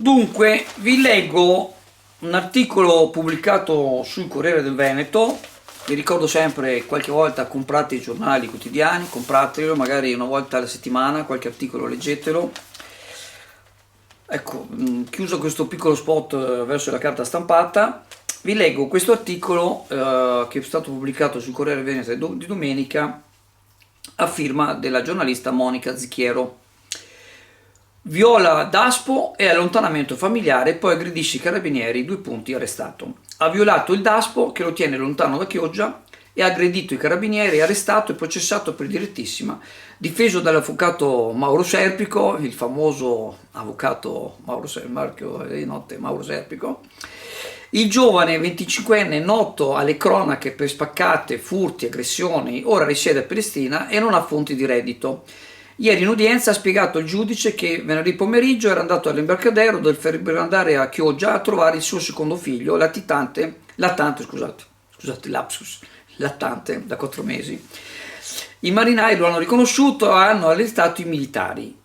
Dunque, vi leggo un articolo pubblicato sul Corriere del Veneto. Vi ricordo sempre, qualche volta comprate i giornali quotidiani, compratelo, magari una volta alla settimana, qualche articolo leggetelo. Ecco, chiuso questo piccolo spot verso la carta stampata, vi leggo questo articolo che è stato pubblicato sul Corriere del Veneto di domenica a firma della giornalista Monica Zicchiero. Viola Daspo e allontanamento familiare, poi aggredisce i carabinieri, 2 punti, arrestato. Ha violato il Daspo che lo tiene lontano da Chioggia e ha aggredito i carabinieri, arrestato e processato per direttissima, difeso dall'avvocato Mauro Serpico, il famoso avvocato Mauro Serpico. Il giovane 25enne, noto alle cronache per spaccate, furti, aggressioni, ora risiede a Pelestrina e non ha fonti di reddito. Ieri in udienza ha spiegato al giudice che venerdì pomeriggio era andato all'imbarcadero per andare a Chioggia a trovare il suo secondo figlio, lattante da 4 mesi. I marinai lo hanno riconosciuto e hanno allertato i militari.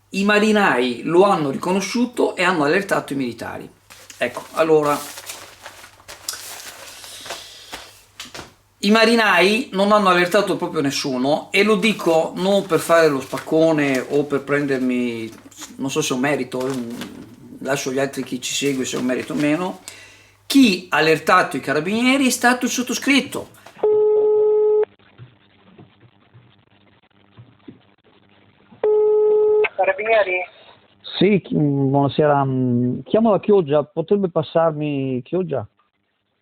I marinai lo hanno riconosciuto e hanno allertato i militari. Ecco, allora, i marinai non hanno allertato proprio nessuno, e lo dico non per fare lo spaccone o per prendermi, non so se è un merito, lascio gli altri chi ci segue se è un merito o meno. Chi ha allertato i carabinieri è stato il sottoscritto. Carabinieri? Sì, buonasera. Chiamo da Chioggia, potrebbe passarmi Chioggia?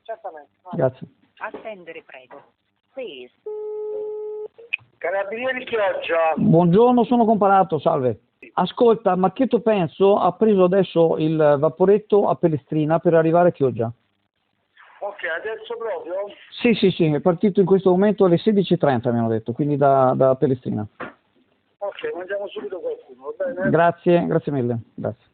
Certamente. Grazie. Attendere, prego. Please. Carabinieri Chioggia. Buongiorno, sono comparato, salve. Ascolta, ma che tu penso? Ha preso adesso il vaporetto a Pelestrina per arrivare a Chioggia. Ok, adesso proprio? Sì, è partito in questo momento alle 16:30 mi hanno detto, quindi da Pelestrina. Ok, mandiamo subito qualcuno, va bene? Grazie mille, grazie.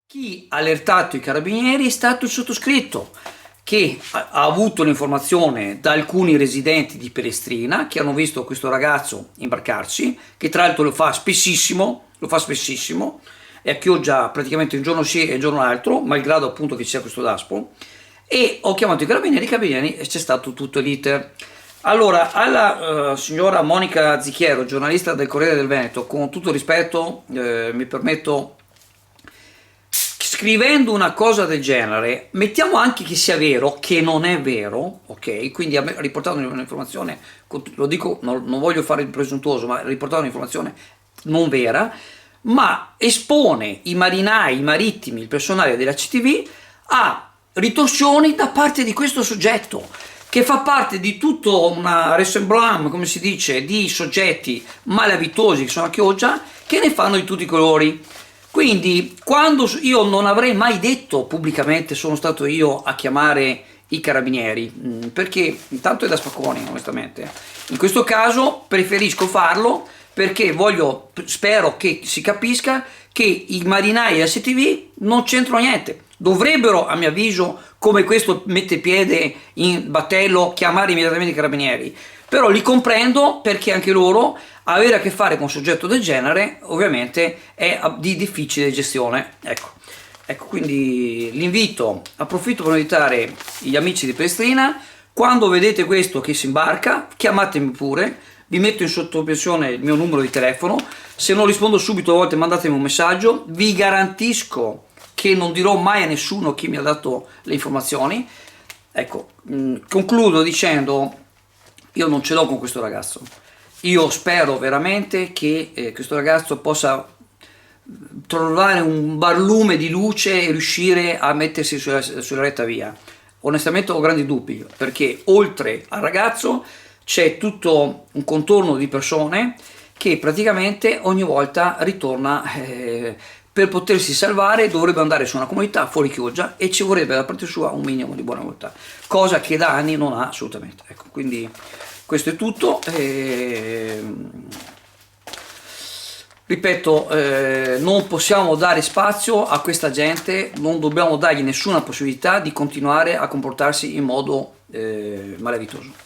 Chi ha allertato i carabinieri è stato il sottoscritto, che ha avuto l'informazione da alcuni residenti di Pelestrina che hanno visto questo ragazzo imbarcarsi, che tra l'altro lo fa spessissimo, e a Chioggia praticamente un giorno sì e un giorno l'altro, malgrado appunto che ci sia questo Daspo, e ho chiamato i carabinieri e c'è stato tutto l'iter. Allora, alla signora Monica Zicchiero, giornalista del Corriere del Veneto, con tutto rispetto, mi permetto, scrivendo una cosa del genere, mettiamo anche che sia vero, che non è vero, ok? Quindi ha riportato un'informazione, lo dico, non voglio fare il presuntuoso, ma ha riportato un'informazione non vera, ma espone i marinai, i marittimi, il personale della CTV a ritorsioni da parte di questo soggetto, che fa parte di tutto una ressemblance, come si dice, di soggetti malavitosi che sono a Chioggia, che ne fanno di tutti i colori. Quindi, quando io non avrei mai detto pubblicamente sono stato io a chiamare i carabinieri, perché intanto è da spacconi, onestamente. In questo caso preferisco farlo perché spero che si capisca che i marinai e la CTV non c'entrano niente. Dovrebbero, a mio avviso, come questo mette piede in battello, chiamare immediatamente i carabinieri. Però li comprendo, perché anche loro avere a che fare con un soggetto del genere ovviamente è di difficile gestione. Ecco, quindi l'invito, approfitto per invitare gli amici di Pelestrina: quando vedete questo che si imbarca, chiamatemi pure, vi metto in sottopressione il mio numero di telefono, se non rispondo subito a volte mandatemi un messaggio, vi garantisco che non dirò mai a nessuno chi mi ha dato le informazioni. Ecco, concludo dicendo: io non ce l'ho con questo ragazzo, io spero veramente che questo ragazzo possa trovare un barlume di luce e riuscire a mettersi sulla retta via. Onestamente ho grandi dubbi, perché oltre al ragazzo c'è tutto un contorno di persone che praticamente ogni volta ritorna, per potersi salvare dovrebbe andare su una comunità fuori Chioggia e ci vorrebbe da parte sua un minimo di buona volontà, cosa che da anni non ha assolutamente. Ecco, quindi questo è tutto. Ripeto, non possiamo dare spazio a questa gente, non dobbiamo dargli nessuna possibilità di continuare a comportarsi in modo malavitoso.